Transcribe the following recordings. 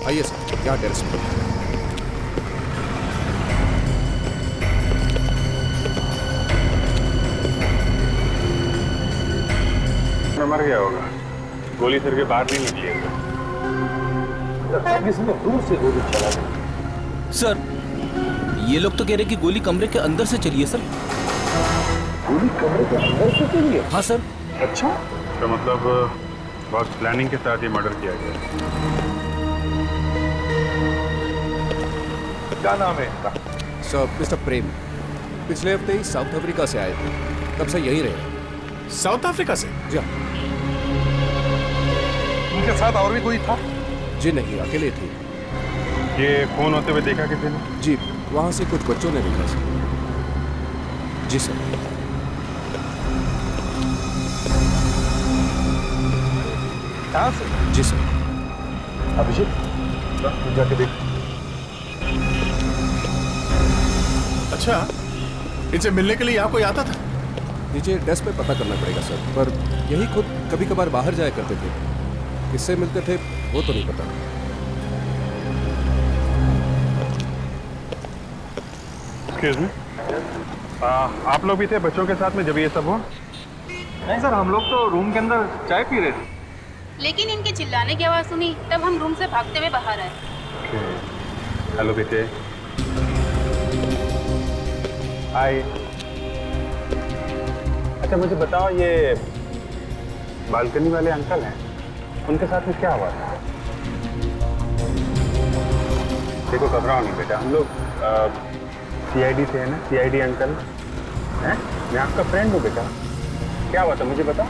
आइए सर, यहाँ टेरेस पे। मर गया होगा, गोली सिर के बाहर नहीं निकली है। किसी ने दूर से गोली चला दी। सर, ये लोग तो कह रहे कि गोली कमरे के अंदर से चली है सर। गोली कमरे के अंदर से चली है? हाँ सर। अच्छा, तो मतलब बहुत प्लानिंग के साथ ये मर्डर किया गया। क्या नाम है इनका? सर, मिस्टर प्रेम पिछले हफ्ते ही साउथ अफ्रीका से आए थे, तब से यहीं रहे। साउथ अफ्रीका से? जी हाँ। उनके साथ और भी कोई था? जी नहीं, अकेले थे। ये खून होते हुए देखा किसी ने? जी, वहाँ से कुछ बच्चों ने देखा सर। जी सर। कहाँ से? जी सर। अभिषेक, तू जाके देख। अच्छा, इनसे मिलने के लिए यहाँ कोई आता था? नीचे डेस्क पे पता करना पड़ेगा सर, पर यही खुद कभी कभार बाहर जाया करते थे। किससे मिलते थे वो तो नहीं पता। एक्सक्यूज मी, आप लोग भी थे बच्चों के साथ में जब ये सब हुआ? नहीं सर, हम लोग तो रूम के अंदर चाय पी रहे थे। लेकिन इनके चिल्लाने की आवाज़ सुनी तब हम रूम से भागते हुए बाहर आए। हेलो बेटे। हाय। अच्छा मुझे बताओ, ये बालकनी वाले अंकल हैं, उनके साथ में क्या हुआ था? देखो घबराओ नहीं बेटा, हम लोग सीआईडी से है ना, सीआईडी अंकल हैं, मैं आपका फ्रेंड हूँ बेटा। क्या हुआ था मुझे बताओ।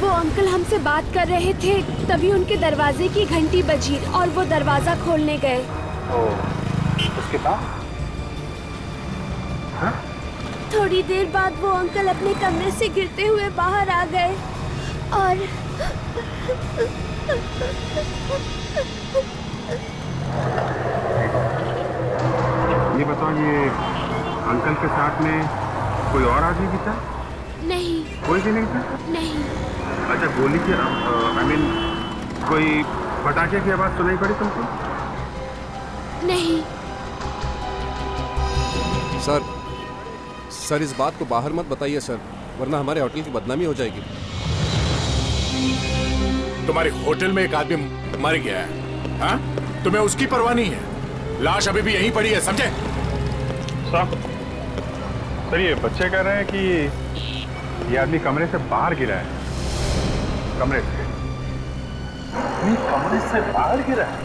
वो अंकल हमसे बात कर रहे थे, तभी उनके दरवाजे की घंटी बजी और वो दरवाजा खोलने गए। उसके बाद? हाँ? थोड़ी देर बाद वो अंकल अपने कमरे से गिरते हुए बाहर आ गए और ये बताओ, ये अंकल के साथ में कोई और आदमी भी था? नहीं। कोई भी नहीं था? नहीं। अच्छा, गोली की आई मीन कोई पटाखे की आवाज सुनाई पड़ी तुमको? नहीं। सर इस बात को बाहर मत बताइए सर, वरना हमारे होटल की बदनामी हो जाएगी। तुम्हारे होटल में एक आदमी मर गया है, हाँ? तुम्हें उसकी परवाह नहीं है? लाश अभी भी यहीं पड़ी है, समझे? सर ये बच्चे कह रहे हैं कि ये आदमी कमरे से बाहर गिरा है। कमरे से? ये कमरे से बाहर गिरा है?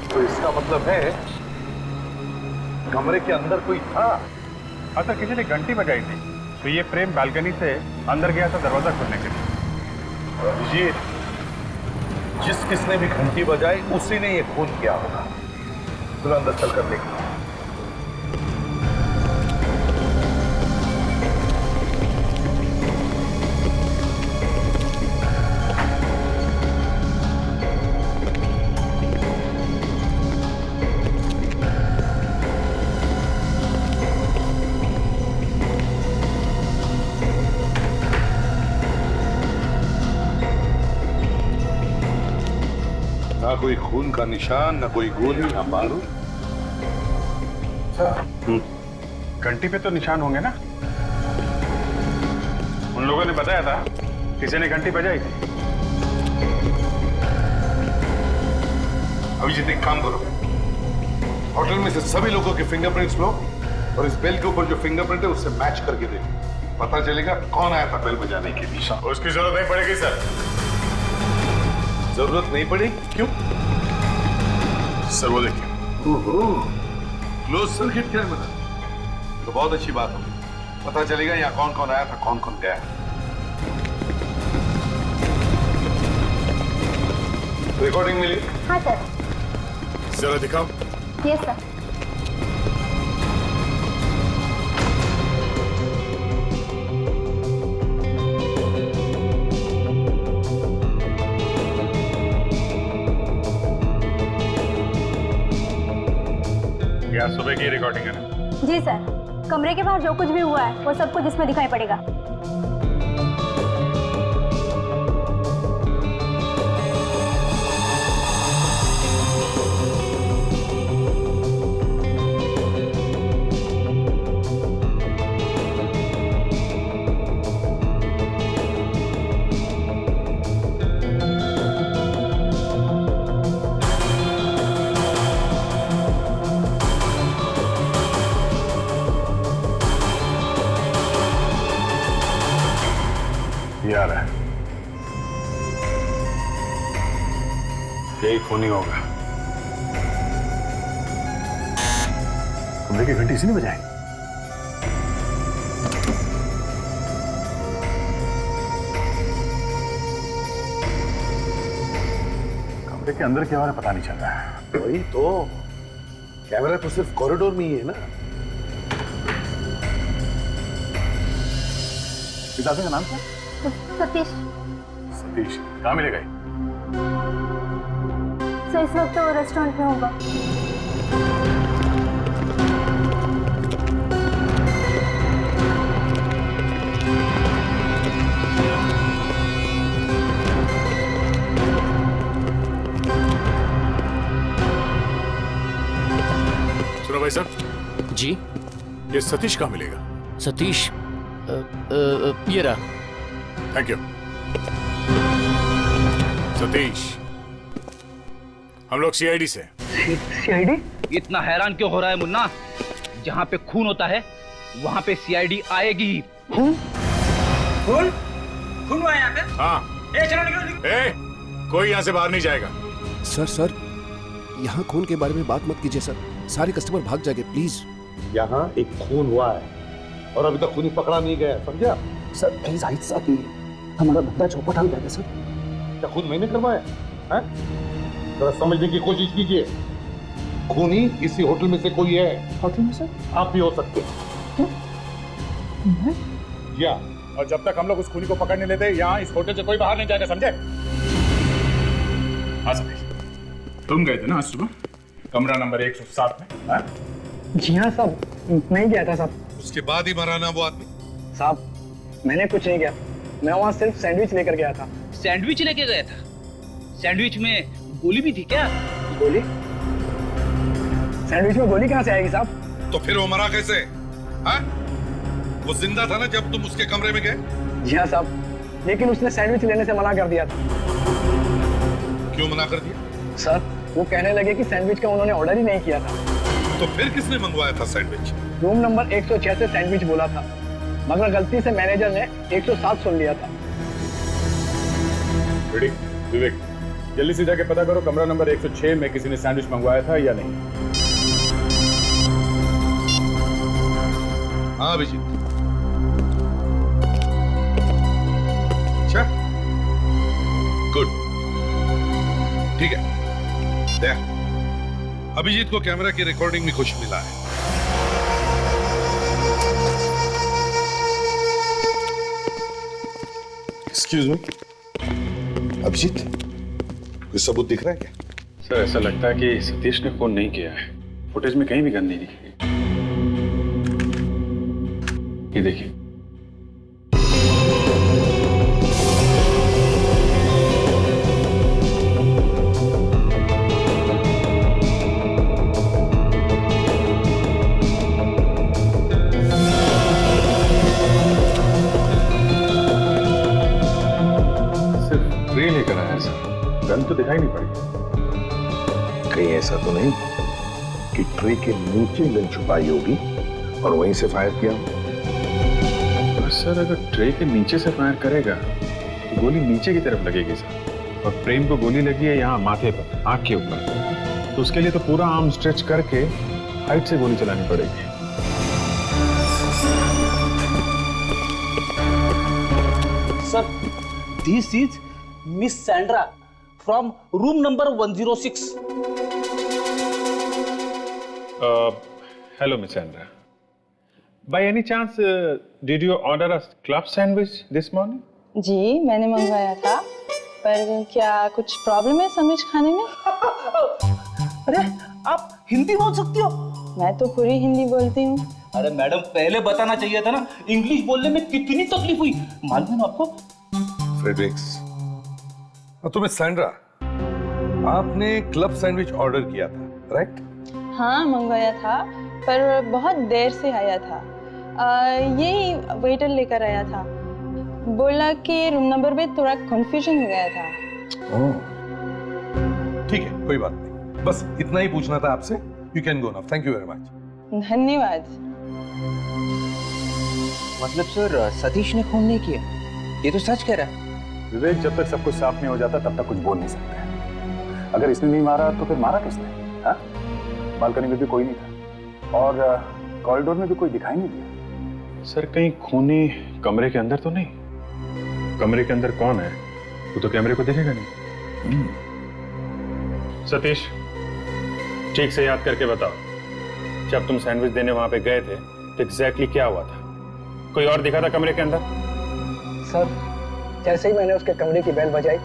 तो इसका मतलब है कमरे के अंदर कोई था। अच्छा, किसी ने घंटी बजाई थी, तो ये प्रेम बालकनी से अंदर गया था दरवाजा खोलने के लिए। अभिजीत, जिस किसने भी घंटी बजाई उसी ने ये खून किया होगा। चलो अंदर चलकर देखते हैं। ना कोई खून का निशान, ना कोई गोली, ना बारूद। घंटी पे तो निशान होंगे ना? उन लोगों ने बताया था किसी ने घंटी बजाई थी। अभिजीत, एक काम करो, होटल में से सभी लोगों के फिंगरप्रिंट्स लो और इस बेल के ऊपर जो फिंगरप्रिंट है उससे मैच करके देखो, पता चलेगा कौन आया था बेल बजाने के लिए। उसकी जरूरत नहीं पड़ेगी सर। जरूरत नहीं पड़ी? क्यों? सर वो देखिए। ओहो, क्लोज सर्किट कैमरा, तो बहुत अच्छी बात होगी। पता चलेगा यहाँ कौन कौन आया था, कौन कौन गया। रिकॉर्डिंग मिली? हाँ सर। जरा दिखाओ। Yes sir. या सुबह की रिकॉर्डिंग है ना? जी सर, कमरे के बाहर जो कुछ भी हुआ है वो सब कुछ इसमें दिखाई पड़ेगा। यही खूनी होगा। कमरे की घंटी इसी ने बजाई। कमरे के अंदर क्या हो रहा है पता नहीं चल रहा है। वही तो, कैमरा तो सिर्फ कॉरिडोर में ही है ना। इस आदमी का नाम क्या? सतीश। सतीश। कहाँ मिलेगा ये? सर इस वक्त तो रेस्टोरेंट में होगा। सुनो भाई साहब, जी ये सतीश कहाँ मिलेगा? सतीश ये रहा। Thank you. सतीश, हम लोग सीआईडी से। सीआईडी? इतना हैरान क्यों हो रहा है मुन्ना? जहाँ पे खून होता है वहाँ पे सीआईडी आएगी। खून? खून? खून हुआ है यहाँ पे? हाँ। चलो निकलो। कोई यहाँ से बाहर नहीं जाएगा। सर यहाँ खून के बारे में बात मत कीजिए सर, सारे कस्टमर भाग जाएंगे प्लीज। यहाँ एक खून हुआ है और अभी तक खूनी पकड़ा नहीं गया, समझा? सर प्लीज आहिस्ता कीजिए, हमारा बंदा चौपट हो जाएगा सर। क्या खून मैंने करवाया है? जरा समझने की कोशिश कीजिए। खूनी इसी होटल में से कोई है। होटल में सर? आप भी हो सकते हैं। या और जब तक हम लोग उस खूनी को पकड़ नहीं लेते, यहाँ इस होटल से कोई बाहर नहीं जाएगा, समझे? हाँ सतीश, तुम गए थे ना आज सुबह कमरा नंबर 107 में? हाँ? जी हाँ साहब, नहीं गया था साहब। उसके बाद ही मरा ना वो आदमी? साहब मैंने कुछ नहीं किया, मैं वहाँ सिर्फ सैंडविच लेकर गया था। सैंडविच लेके गया था? सैंडविच में गोली भी थी क्या? गोली? सैंडविच में गोली कहाँ से आएगी साहब? तो फिर वो मरा कैसे? हाँ? वो जिंदा था ना जब तुम उसके कमरे में गए? जी हाँ साहब, लेकिन उसने सैंडविच लेने से मना कर दिया था। क्यों मना कर दिया? सर वो कहने लगे कि सैंडविच का उन्होंने ऑर्डर ही नहीं किया था। तो फिर किसने मंगवाया था सैंडविच? रूम नंबर 106 से सैंडविच बोला था, मगर गलती से मैनेजर ने 107 सुन लिया था। विवेक, जल्दी से जाके पता करो कमरा नंबर 106 में किसी ने सैंडविच मंगवाया था या नहीं। हाँ अभिजीत। अच्छा, गुड, ठीक है। देख, अभिजीत को कैमरा की रिकॉर्डिंग में कुछ मिला है। एक्सक्यूज मी, अभिजीत, कोई सबूत दिख रहा है क्या? सर ऐसा लगता है कि सतीश ने फोन नहीं किया है। फुटेज में कहीं भी गन नहीं दिखी। ये देखिए। सिर्फ ट्रे लेकर आया सर, गन तो दिखाई नहीं पड़ी। कहीं ऐसा तो नहीं कि ट्रे के नीचे गन छुपाई होगी और वहीं से फायर किया? और सर अगर ट्रे के नीचे से फायर करेगा तो गोली नीचे की तरफ लगेगी सर, और प्रेम को गोली लगी है यहाँ माथे पर, आंख के ऊपर, तो उसके लिए तो पूरा आर्म स्ट्रेच करके हाइट से गोली चलानी पड़ेगी। Sir this is miss Sandra from room number 106। Hello miss Sandra, by any chance did you order a club sandwich this morning? जी मैंने मंगवाया था, पर क्या कुछ प्रॉब्लम है सैंडविच खाने में? अरे आप हिंदी बोल सकती हो? मैं तो पूरी हिंदी बोलती हूँ। अरे मैडम पहले बताना चाहिए था ना, इंग्लिश बोलने में कितनी तकलीफ हुई मालूम है आपको? फ्रेडरिक्स, और तुम्हें सैंड्रा, आपने क्लब सैंडविच ऑर्डर किया था, राइट? हाँ मंगवाया था, पर बहुत देर से आया था। यही वेटर लेकर आया था, बोला कि रूम नंबर में थोड़ा कंफ्यूजन हो गया था। ठीक है, कोई बात नहीं, बस इतना ही पूछना था आपसे। You can go now, thank you very much. धन्यवाद। मतलब सर सतीश ने खून नहीं किया, ये तो सच कह रहा है। विवेक, जब तक सब कुछ साफ नहीं हो जाता तब तक कुछ बोल नहीं सकते। अगर इसने नहीं मारा तो फिर मारा किसने? हाँ? बालकनी में भी कोई नहीं था और कॉरिडोर में भी कोई दिखाई नहीं दिया। सर कहीं खूनी कमरे के अंदर तो नहीं? कमरे के अंदर कौन है वो तो कैमरे को देखेगा नहीं। सतीश ठीक से याद करके बताओ, जब तुम सैंडविच देने वहां पे गए थे तो एग्जैक्टली क्या हुआ था? कोई और दिखा था कमरे के अंदर? सर जैसे ही मैंने उसके कमरे की बेल बजाई।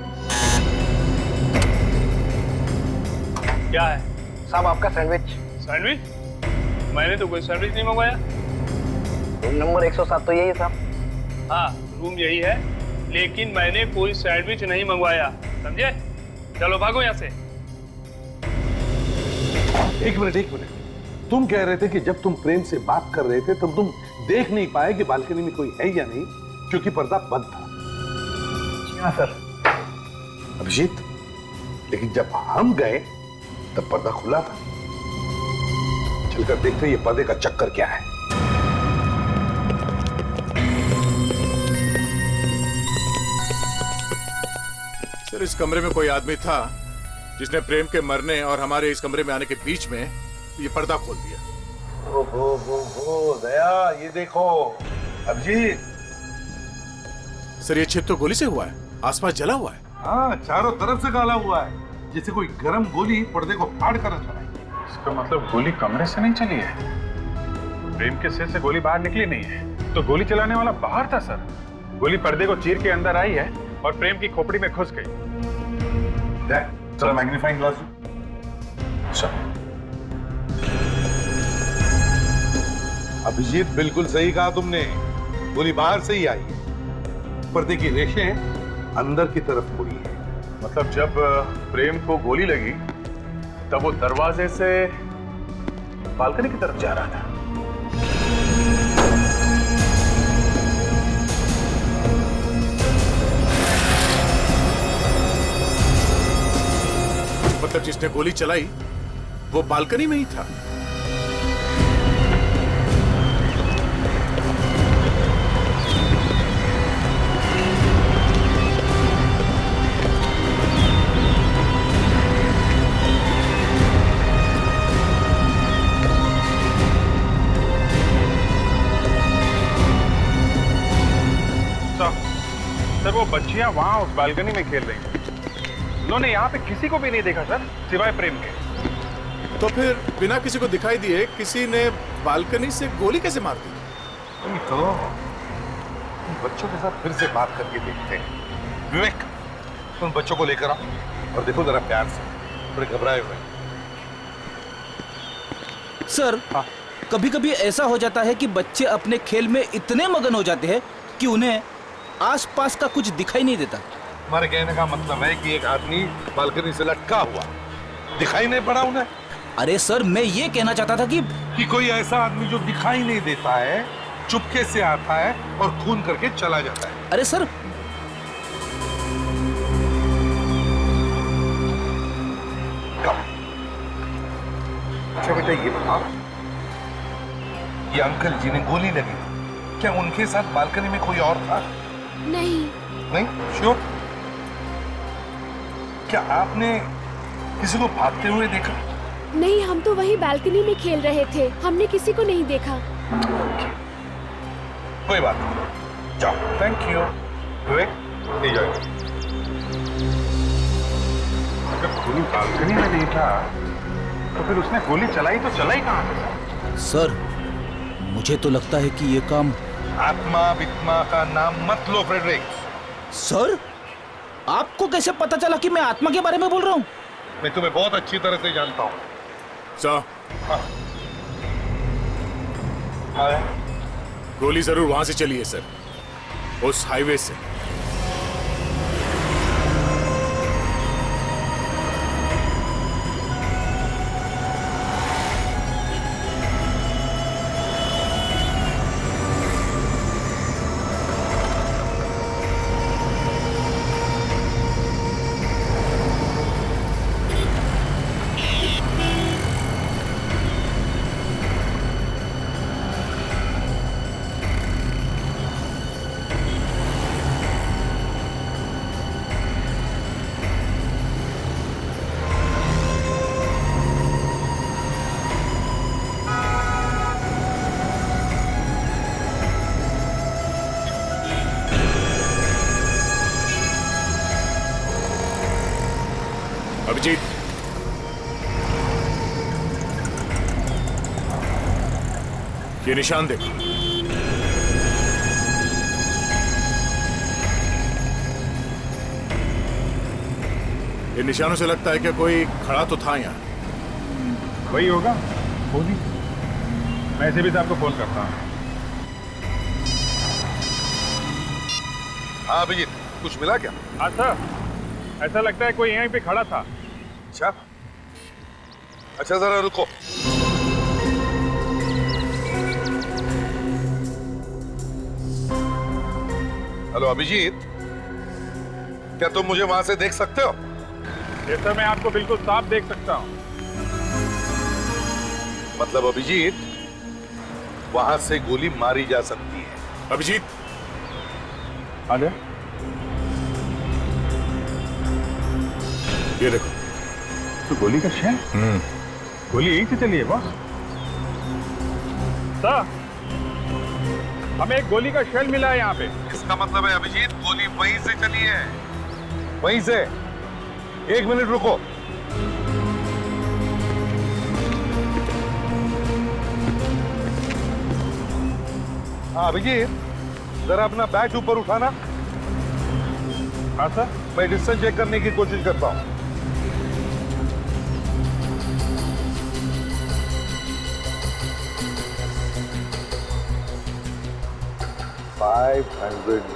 क्या है साहब आपका सैंडविच। सैंडविच? मैंने तो कोई सैंडविच नहीं मंगवाया। रूम नंबर 107 तो यही है साहब। हाँ रूम यही है, लेकिन मैंने कोई सैंडविच नहीं मंगवाया, समझे? चलो भागो यहाँ से। एक मिनट, तुम कह रहे थे कि जब तुम प्रेम से बात कर रहे थे तब तुम देख नहीं पाए कि बालकनी में कोई है या नहीं, क्योंकि पर्दा बंद था। हाँ सर। अभिजीत, लेकिन जब हम गए तब पर्दा खुला था। चलकर देखते हैं ये पर्दे का चक्कर क्या है। सर इस कमरे में कोई आदमी था जिसने प्रेम के मरने और हमारे इस कमरे में आने के बीच में ये पर्दा खोल दिया। ओ दया, ये देखो अभिजीत। सर ये छेद तो गोली से हुआ है, आसपास जला हुआ है। हाँ, चारों तरफ से काला हुआ है, जैसे कोई गर्म गोली पर्दे को फाड़ कर चलाई। इसका मतलब गोली कमरे से नहीं चली है, प्रेम के सिर से गोली बाहर निकली नहीं है, तो गोली चलाने वाला बाहर था सर। गोली पर्दे को चीर के अंदर आई है और प्रेम की खोपड़ी में घुस गई। चलो मैग्नीफाइंग ग्लास। अभिजीत बिल्कुल सही कहा तुमने, गोली बाहर से ही आई है, पर्दे की रेशें अंदर की तरफ मुड़ी है। मतलब जब प्रेम को गोली लगी तब वो दरवाजे से बालकनी की तरफ जा रहा था। मतलब जिसने गोली चलाई वो बालकनी में ही था। सर वो बच्चियां वहां उस बालकनी में खेल रही हैं। उन्होंने यहाँ पे किसी को भी नहीं देखा सर, सिवाय प्रेम के। तो फिर बिना किसी को दिखाई दिए किसी ने बालकनी से गोली कैसे मार दी? तो बच्चों के साथ फिर से बात करके देखते हैं। विवेक, तुम बच्चों को लेकर आओ और देखो जरा प्यार से, थोड़े घबराए हुए। सर कभी कभी ऐसा हो जाता है कि बच्चे अपने खेल में इतने मगन हो जाते हैं कि उन्हें आसपास का कुछ दिखाई नहीं देता। हमारे कहने का मतलब है कि एक आदमी बालकनी से लटका हुआ, दिखाई नहीं पड़ा उन्हें? अरे सर मैं ये कहना चाहता था कि कोई ऐसा आदमी जो दिखाई नहीं देता है, चुपके से आता है और खून करके चला जाता है। अरे सर अच्छा बेटा ये बताओ, ये अंकल जिन्हें गोली लगी क्या उनके साथ बालकनी में कोई और था? नहीं श्योर? क्या आपने किसी को भागते हुए देखा? नहीं, हम तो वही बालकनी में खेल रहे थे, हमने किसी को नहीं देखा। कोई बात नहीं, जाओ। Thank you. विवेक, अगर गोली बालकनी में नहीं था तो फिर उसने गोली चलाई तो चलाई कहां से? सर मुझे तो लगता है कि ये काम आत्मा वित्मा का नाम मत लो फ्रेडरिक। सर आपको कैसे पता चला कि मैं आत्मा के बारे में बोल रहा हूँ? मैं तुम्हें बहुत अच्छी तरह से जानता हूँ। सर हाँ। गोली जरूर वहां से चली है सर, उस हाईवे से। अभिजीत, ये निशान देखो। इन निशानों से लगता है कि कोई खड़ा तो था यहाँ। वही होगा, गोली। मैं ऐसे भी तो आपको फोन करता हूँ। हाँ अभिजीत, कुछ मिला क्या? हाँ सर, ऐसा लगता है कोई यहीं पे खड़ा था। अच्छा, अच्छा जरा रुको। हेलो अभिजीत, क्या तुम मुझे वहां से देख सकते हो? ये सर, मैं आपको बिल्कुल साफ देख सकता हूँ। मतलब अभिजीत, वहां से गोली मारी जा सकती है। अभिजीत, आ जा। ये देखो। तो गोली का शेल? गोली यहीं से चली है बॉस। सर, हमें एक गोली का शेल मिला है यहाँ पे। इसका मतलब है अभिजीत, गोली वहीं से चली है। वहीं से। एक मिनट रुको। हाँ अभिजीत, जरा अपना बैच ऊपर उठाना। हाँ सर। मैं डिस्टेंस चेक करने की कोशिश करता हूँ।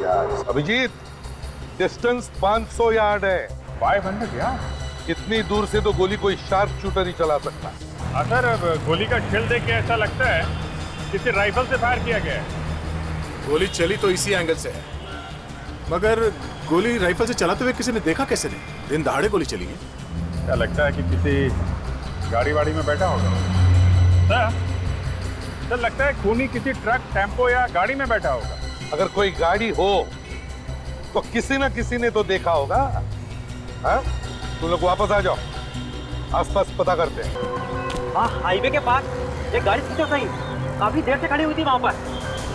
यार्ड। अभिजीत, डिस्टेंस 500 यार्ड है। 500 यार्ड? इतनी दूर से तो गोली कोई शार्प शूटर ही चला सकता है। हाँ सर, अब गोली का शेल देख के ऐसा लगता है किसी राइफल से फायर किया गया है। गोली चली तो इसी एंगल से है, मगर गोली राइफल से चलाते हुए किसी ने देखा कैसे नहीं? दिन दहाड़े गोली चली है। क्या लगता है कि किसी गाड़ी वाड़ी में बैठा होगा? सर, लगता है खूनी किसी ट्रक, टेम्पो या गाड़ी में बैठा होगा। अगर कोई गाड़ी हो तो किसी ना किसी ने तो देखा होगा। हाँ, तुम लोग वापस आ जाओ, आसपास पता करते हैं। हाँ, हाईवे के पास एक गाड़ी पूछो सही, काफी देर से खड़ी हुई थी वहाँ पर,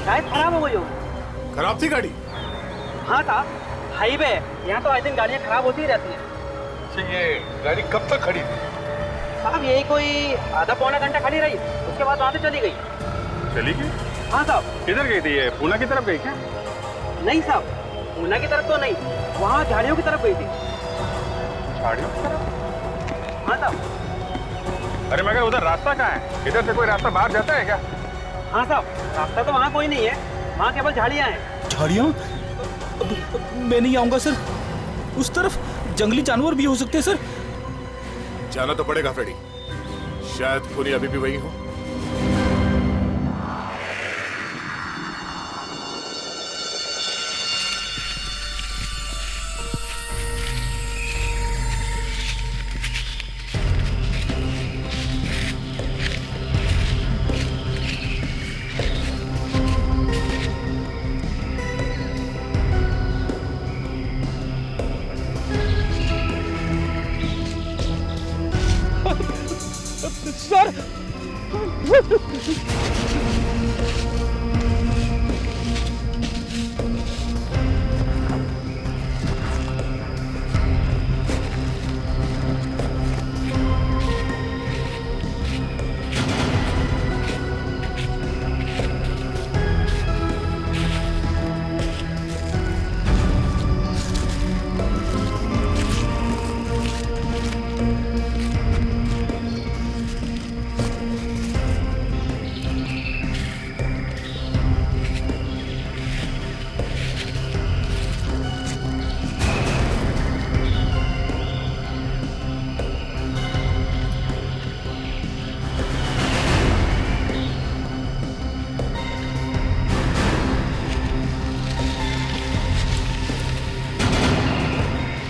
शायद खराब हो गई होगी। खराब थी गाड़ी? हाँ था, हाईवे यहाँ तो आई दिन गाड़ियाँ खराब होती ही रहती हैं। अच्छा, ये गाड़ी कब तक खड़ी थी? साहब यही कोई आधा पौना घंटा खड़ी रही, उसके बाद वहाँ से चली गई। चली गई? हाँ साहब। किधर गई थी ये? पूना की तरफ गई क्या? नहीं साहब, पूना की तरफ तो नहीं, वहाँ झाड़ियों की तरफ गई थी। झाड़ियों की तरफ? हाँ साहब। अरे मगर उधर रास्ता कहाँ है? इधर से कोई रास्ता बाहर जाता है क्या? हाँ साहब, रास्ता तो वहाँ कोई नहीं है, वहाँ केवल झाड़ियाँ हैं। झाड़ियाँ? मैं नहीं आऊंगा सर, उस तरफ जंगली जानवर भी हो सकते हैं सर। जाना तो पड़ेगा फ्रेडी, शायद खूनी अभी भी वही हो।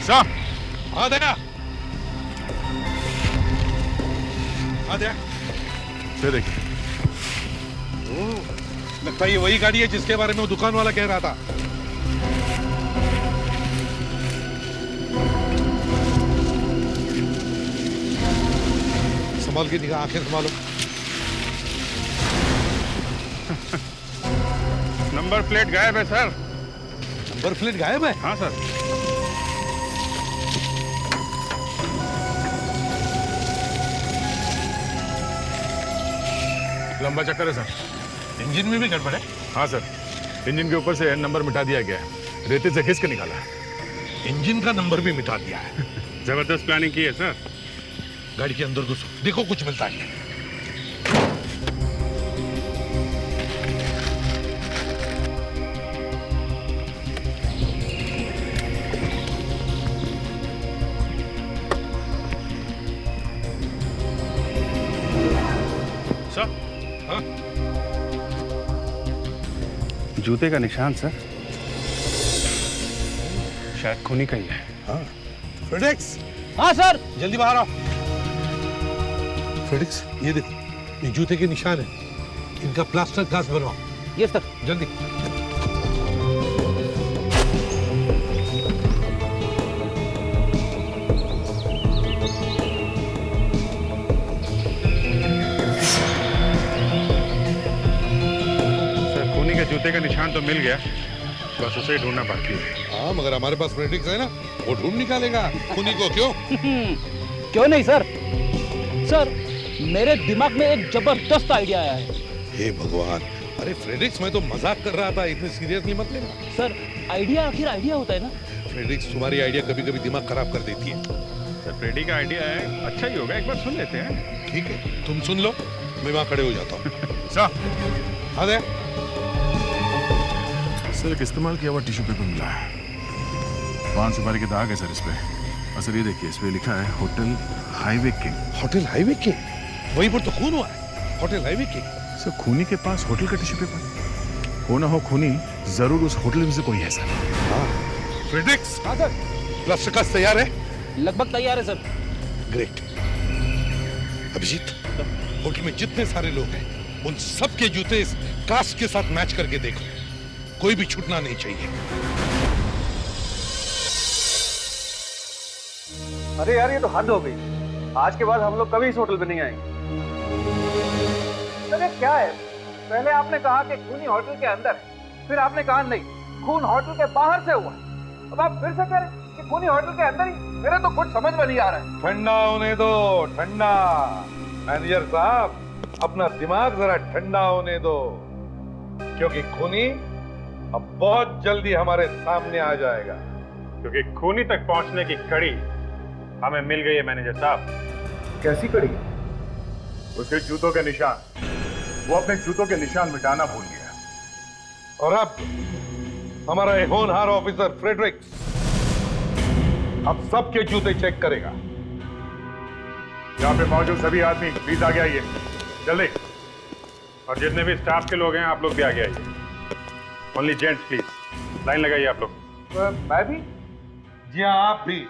सर, आ दया, आ दया, ये देखिए, लगता है ये वही गाड़ी है जिसके बारे में वो दुकान वाला कह रहा था। संभाल के निगाह, आंखें संभालो। नंबर प्लेट गायब है सर। नंबर प्लेट गायब है? हाँ सर। लंबा चक्कर है सर। इंजन में भी गड़बड़ है? हाँ सर, इंजन के ऊपर से एन नंबर मिटा दिया गया है, रेते से खींच के निकाला है। इंजन का नंबर भी मिटा दिया है। जबरदस्त प्लानिंग की है सर। गाड़ी के अंदर घुसो, देखो कुछ मिलता है। सर, हाँ? जूते का निशान सर, शायद खूनी का ही है। हाँ। फ्रेडेक्स। हाँ सर। जल्दी बाहर आओ। फ्रेडेक्स, ये देखो, ये जूते के निशान है। इनका प्लास्टर कास्ट बनवाओ। Yes sir. जल्दी। सर खूनी के जूते का निशान तो मिल गया, बस उसे ही ढूंढना बाकी है। हाँ, मगर हमारे पास फ्रेडेक्स है ना, वो ढूंढ निकालेगा खूनी को। क्यों? क्यों नहीं सर। सर मेरे दिमाग में एक जबरदस्त आइडिया आया है। हे भगवान, अरे फ्रेडेक्स, मैं तो मजाक कर रहा था, इतने सीरियसली मत लेना। सर आइडिया आखिर आइडिया होता है ना। फ्रेडेक्स, तुम्हारी आइडिया कभी कभी दिमाग खराब कर देती है। सर फ्रेडी का आइडिया है, अच्छा ही होगा, एक बार सुन लेते हैं। ठीक है, तुम सुन लो, मैं वहां खड़े हो जाता हूँ। सर। हाँ दे। सर एक इस्तेमाल किया हुआ टिश्यू पेपर मिला है, पान सुपारी के दाग है सर इस पे। और सर ये देखिए, इस पे लिखा है hotel highway king. Hotel highway king? वहीं पर तो खून हुआ है, होटल हाईवे किंग। सर खूनी के पास होटल का टिश्यू पेपर हो ना हो, खूनी जरूर उस होटल में से कोई है सर। हाँ। फ्रेडेक्स। हाँ सर। प्लास्टर कास्ट तैयार है? लगभग तैयार है सर। ग्रेट। अभिजीत, होटल में जितने सारे लोग हैं, उन सबके जूते इस कास्ट के साथ मैच करके देखो, कोई भी छूटना नहीं चाहिए। अरे यार, ये तो हद हो गई। आज के बाद हम लोग कभी इस होटल पे नहीं आएंगे। अरे क्या है, पहले आपने कहा कि खूनी होटल के अंदर है, फिर आपने कहा नहीं, खून होटल के बाहर से हुआ है। अब आप फिर से कह रहे हैं कि खूनी होटल के अंदर ही। मेरे तो कुछ समझ में नहीं आ रहा है। ठंडा होने दो, ठंडा। मैनेजर साहब, अपना दिमाग जरा ठंडा होने दो, क्योंकि खूनी अब बहुत जल्दी हमारे सामने आ जाएगा। क्योंकि खूनी तक पहुंचने की कड़ी हमें मिल गई है मैनेजर साहब। कैसी कड़ी? उसके जूतों के निशान, वो अपने जूतों के निशान मिटाना भूल गया। और अब हमारा एक होनहार ऑफिसर फ्रेडरिक्स अब सबके जूते चेक करेगा। यहाँ पे मौजूद सभी आदमी प्लीज आगे आइए, जल्दी। और जितने भी स्टाफ के लोग हैं, आप लोग भी आगे आइए। ओनली जेंट्स प्लीज, लाइन लगाइए आप लोग। मैं भी? जी हाँ, आप भी।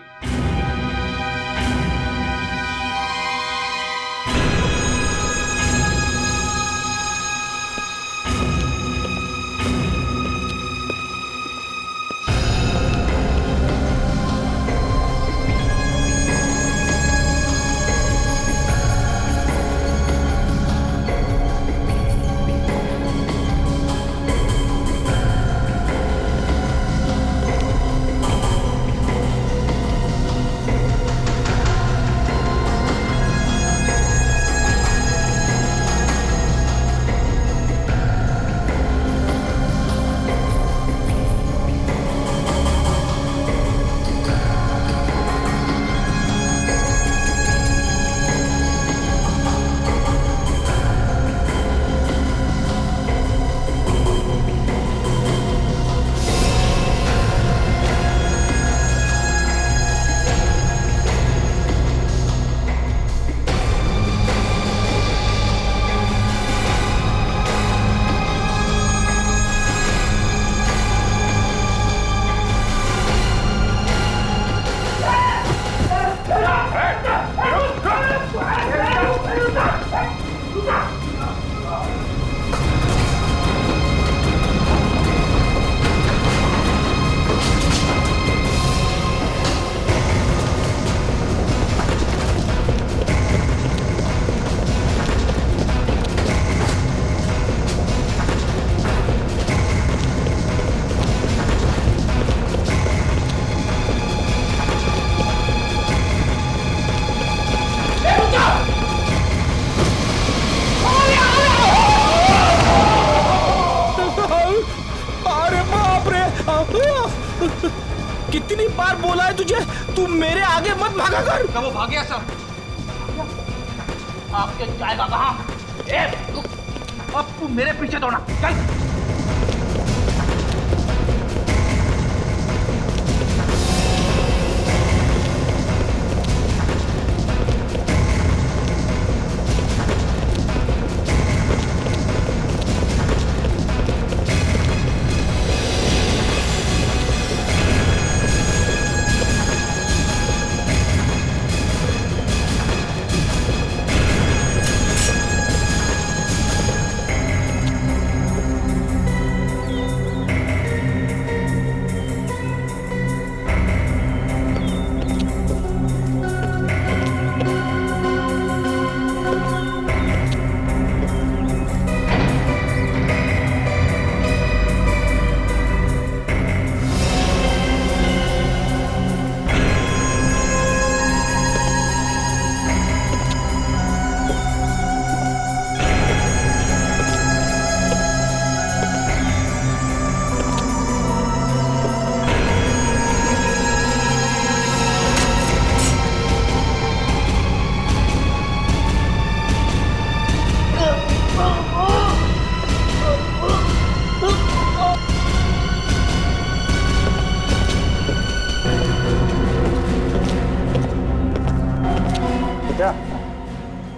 कितनी बार बोला है तुझे, तू मेरे आगे मत भागा कर। क्या वो भाग गया सर? आपके जाएगा कहाँ? अब तू मेरे पीछे दौड़ा, चल।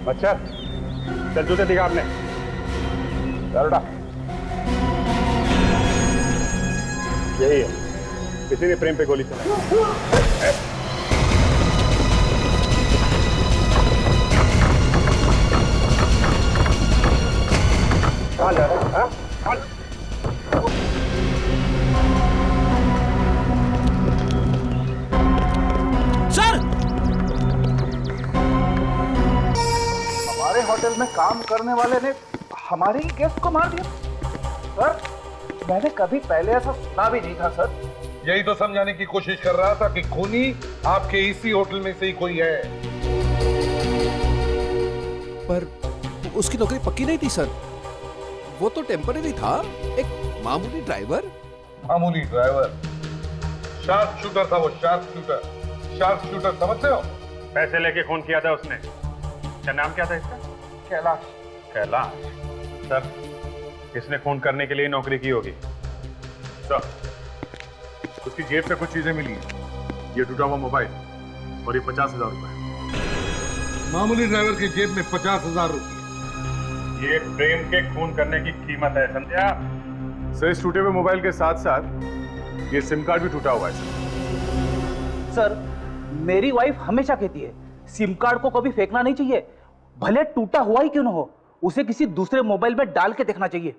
बच्चा, चल जूते दिखा आपने। उठा। यही है, किसी ने प्रेम पे गोली चलाई। कहाँ जा रहा है? होटल में काम करने वाले ने हमारे ही गेस्ट को मार दिया। सर, मैंने कभी पहले ऐसा सुना भी नहीं था सर। यही तो समझाने की कोशिश कर रहा था कि खूनी आपके इसी होटल में से ही कोई है। पर उसकी नौकरी पक्की नहीं थी सर, वो तो टेम्पररी था, एक मामूली ड्राइवर। मामूली ड्राइवर? शार्प शूटर था वो, शार्प शूटर। शार्प शूटर समझते हो? पैसे लेके खून किया था उसने। क्या नाम क्या था इसका? कैलाश। कैलाश? सर, किसने खून करने के लिए नौकरी की होगी? सर, उसकी जेब से कुछ चीजें मिली हैं। ये टूटा हुआ मोबाइल और ये 50,000 रुपए। मामूली ड्राइवर की जेब में 50,000 रुपए। ये प्रेम के खून करने की कीमत है, समझा? सर, इस टूटे हुए मोबाइल के साथ साथ ये सिम कार्ड भी टूटा हुआ है सर। सर, मेरी वाइफ हमेशा कहती है सिम कार्ड को कभी फेंकना नहीं चाहिए, भले टूटा हुआ ही क्यों ना हो, उसे किसी दूसरे मोबाइल में डाल के देखना चाहिए।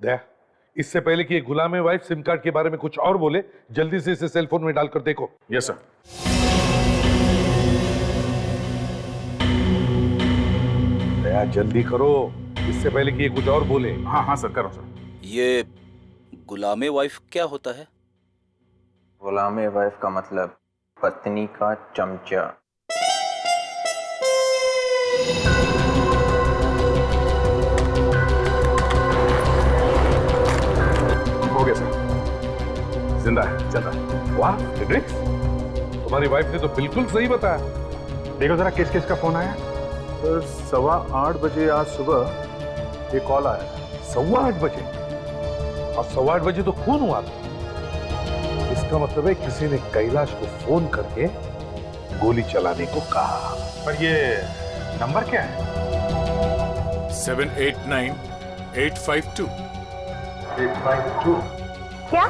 दया, इससे पहले कि ये गुलाम वाइफ सिम कार्ड के बारे में कुछ और बोले, जल्दी से इसे सेल फोन में डालकर देखो। Yes sir. दया, जल्दी करो, इससे पहले कि ये कुछ और बोले। हाँ सर, करो सर। ये गुलाम वाइफ क्या होता है? गुलाम वाइफ का मतलब पत्नी का चमचा। हो गया सर, जिंदा है, चल रहा है। वाह फ्रेडरिक्स, तुम्हारी वाइफ ने तो बिल्कुल सही बताया। देखो जरा किस किस का फोन आया। सर, 8:15 बजे आज सुबह एक कॉल आया। 8:15 बजे? और 8:15 बजे तो खून हुआ था। इसका मतलब है किसी ने कैलाश को फोन करके गोली चलाने को कहा। पर ये नंबर क्या है? 789852। 852? क्या?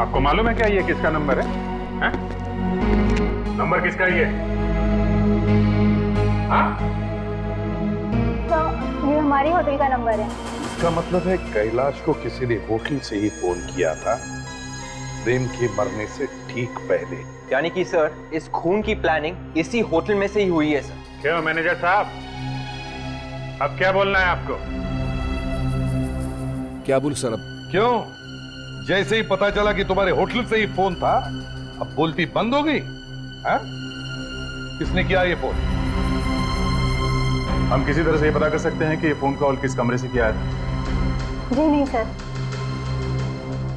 आपको मालूम है क्या ये किसका नंबर है? हैं? नंबर किसका है ये? हाँ? तो ये हमारी होटल का नंबर है। इसका मतलब है कैलाश को किसी ने होटल से ही फोन किया था, प्रेम के मरने से ठीक पहले। यानी कि सर, इस खून की प्लानिंग इसी होटल में से ही हुई है सर। क्यों मैनेजर साहब, अब क्या बोलना है आपको? क्या बोलूं सर अब? क्यों? जैसे ही पता चला कि तुम्हारे होटल से ही फोन था, अब बोलती बंद हो गई? हाँ? किसने किया ये फोन? हम किसी तरह से ये पता कर सकते हैं कि ये फोन कॉल किस कमरे से किया है? जी नहीं सर।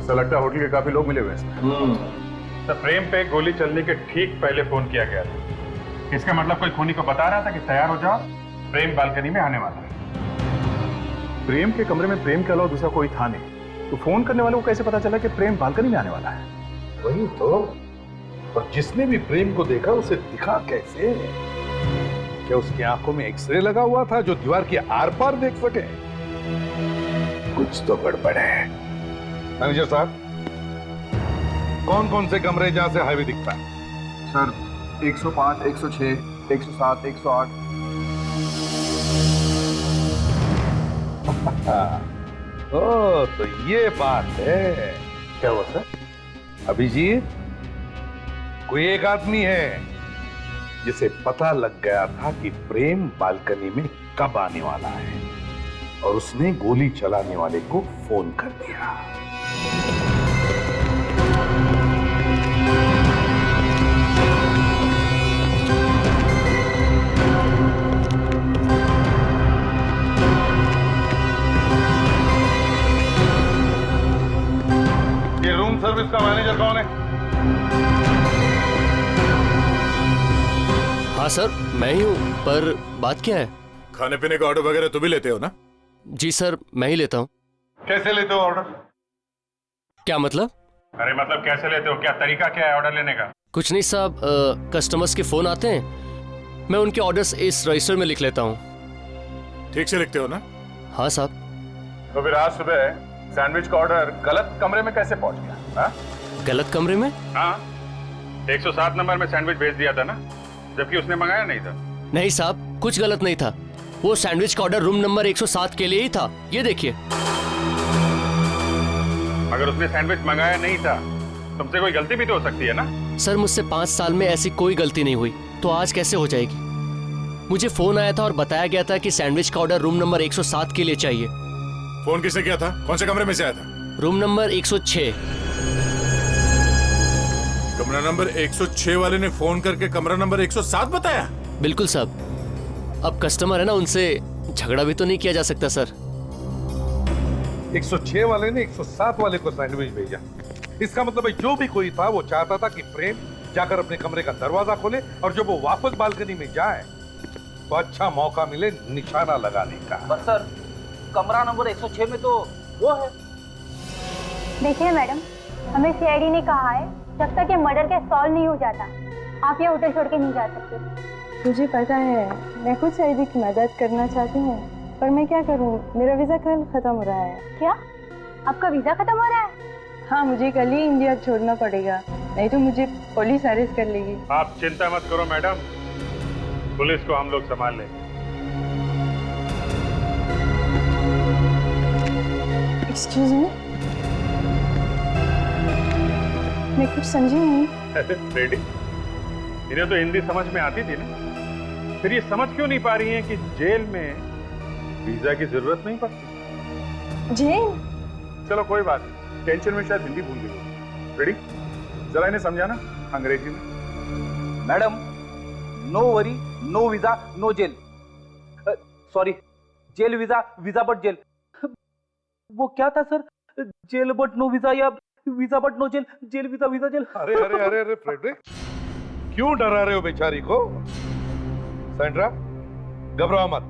सर लगता है होटल के काफी लोग मिले हुए हैं। सर प्रेम पे गोली चलने के ठीक पहले फोन किया गया था। इसका मतलब कोई खूनी को बता रहा था कि तैयार हो जाओ, प्रेम बालकनी में आने वाला है। प्रेम के कमरे में प्रेम के अलावा दूसरा कोई था नहीं, तो फोन करने वाले को कैसे पता चला कि प्रेम बालकनी में आने वाला है? वही तो। और जिसने भी प्रेम को देखा उसे दिखा कैसे? क्या उसकी आंखों में एक्सरे लगा हुआ था जो दीवार के आर पार देख सके? कुछ तो गड़बड़ है। मैनेजर साहब, कौन कौन से कमरे जहां से हाईवे दिखता है? सर 105, 106, 107, 108। ओ, तो ये बात है। क्या हुआ सर? अभिजीत, कोई एक आदमी है जिसे पता लग गया था कि प्रेम बालकनी में कब आने वाला है और उसने गोली चलाने वाले को फोन कर दिया। ये रूम सर्विस का मैनेजर कौन है? हाँ सर, मैं ही हूँ, पर बात क्या है? खाने पीने का ऑर्डर वगैरह तो भी लेते हो ना? जी सर, मैं ही लेता हूँ। कैसे लेते हो ऑर्डर? क्या मतलब? अरे मतलब कैसे लेते हो, क्या तरीका क्या है ऑर्डर लेने का? कुछ नहीं साहब, कस्टमर्स के फोन आते हैं, मैं उनके ऑर्डर्स इस रजिस्टर में लिख लेता हूँ। ठीक से लिखते हो ना? हाँ साहब। तो फिर आज सुबह सैंडविच का ऑर्डर गलत कमरे में कैसे पहुंच गया? हा? गलत कमरे में? हाँ, 107 नंबर में सैंडविच भेज दिया था ना, जबकि उसने मंगाया नहीं था। नहीं साहब, कुछ गलत नहीं था। वो सैंडविच का ऑर्डर रूम नंबर 107 के लिए ही था, ये देखिए। अगर उसने सैंडविच मंगाया नहीं था, तुमसे कोई गलती भी तो हो सकती है ना? सर मुझसे 5 साल में ऐसी कोई गलती नहीं हुई, तो आज कैसे हो जाएगी? मुझे फोन आया था और बताया गया था कि सैंडविच का ऑर्डर रूम नंबर 107 के लिए चाहिए। फोन किसने किया था? कौन से कमरे में से आया था? Room number 106। कमरा नंबर 106 वाले ने फोन करके कमरा नंबर 107 बताया? बिल्कुल साहब। अब कस्टमर है ना, उनसे झगड़ा भी तो नहीं किया जा सकता सर। 106 वाले ने 107 वाले को सैंडविच भेजा। इसका मतलब है जो भी कोई था वो चाहता था कि प्रेम जाकर अपने कमरे का दरवाजा खोले और जब वो वापस बालकनी में जाए तो अच्छा मौका मिले निशाना लगाने का। पर सर, कमरा नंबर 106 में तो वो है। देखिए मैडम, हमें सीआईडी ने कहा है जब तक ये मर्डर केस सॉल्व नहीं हो जाता आप ये होटल छोड़ के नहीं जा सकते। मुझे पता है, मैं खुद सईदी की मदद करना चाहती हूँ, पर मैं क्या करूँ, मेरा वीज़ा कल ख़त्म हो रहा है। क्या? आपका वीज़ा ख़त्म हो रहा है? हाँ, मुझे कल ही इंडिया छोड़ना पड़ेगा, नहीं तो मुझे पुलिस अरेस्ट कर लेगी। आप चिंता मत करो मैडम, पुलिस को हम लोग संभाल लेंगे। एक्सक्यूज मी, मैं कुछ समझी नहीं। रेडी? इन्हें तो हिंदी समझ में आती थी ना, फिर ये समझ क्यों नहीं पा रही हैं कि जेल में वीजा की जरूरत नहीं पड़ती? जेल? चलो कोई बात नहीं, टेंशन में शायद हिंदी भूल गई। रेडी? जरा इन्हें समझाना अंग्रेजी में। Madam, no worry, no visa, no jail. Sorry, jail visa, visa but jail. वो क्या था sir? Jail but no visa या visa but no jail, jail visa visa jail. अरे अरे अरे अरे फ्रेडरिक, क्यों डरा रहे हो बेचारी को? सैंड्रा, घबराओ मत,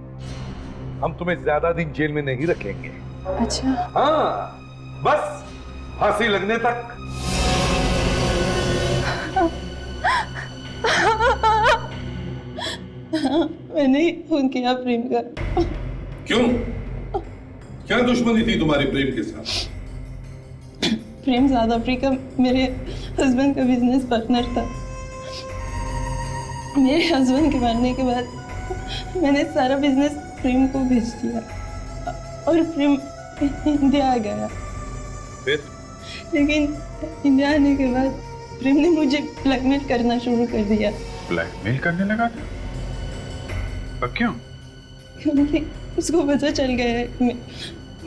हम तुम्हें ज्यादा दिन जेल में नहीं रखेंगे। अच्छा। हाँ, बस फांसी लगने तक। मैंने ही फोन किया प्रेम का। क्यों? क्या दुश्मनी थी तुम्हारी प्रेम के साथ? प्रेम साउथ अफ्रीका मेरे हस्बैंड का बिजनेस पार्टनर था। मेरे हस्बैंड के मरने के बाद मैंने सारा बिजनेस प्रेम को भेज दिया और प्रेम इंडिया आ गया। फिर? लेकिन इंडिया आने के बाद प्रेम ने मुझे ब्लैकमेल करना शुरू कर दिया। ब्लैकमेल करने लगा था? और क्यों? क्योंकि उसको पता चल गया है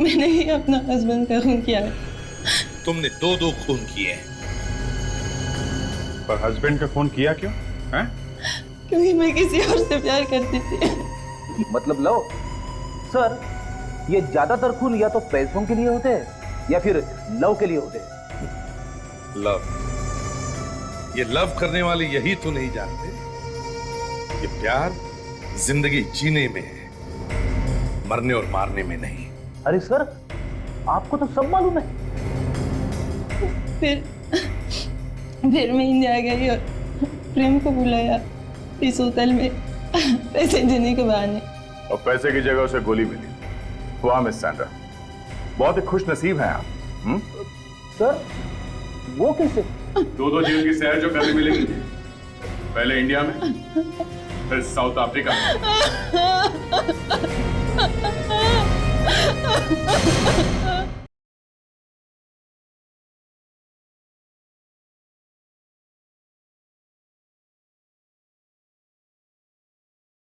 मैंने ही अपना हस्बैंड का खून किया है। तुमने दो खून किए हैं। पर हस्बैंड का खून किया क्यों? हैं? क्योंकि मैं किसी और से प्यार करती थी। मतलब लव? सर, ये ज्यादातर खून या तो पैसों के लिए होते हैं या फिर लव के लिए होते हैं। लव। ये लव करने वाले यही तो नहीं जानते कि प्यार जिंदगी जीने में है, मरने और मारने में नहीं। अरे सर, आपको तो सब मालूम है। फिर मैं इंडिया गई और प्रेम को बुलाया इस होटल में पैसे देने के बहाने। और पैसे की जगह उसे गोली मिली। हुआ मिस सैंड्रा, बहुत ही खुश नसीब हैं आप। सर, वो कैसे? दो जेल की सैर जो करने मिलेगी, पहले इंडिया में फिर साउथ अफ्रीका में।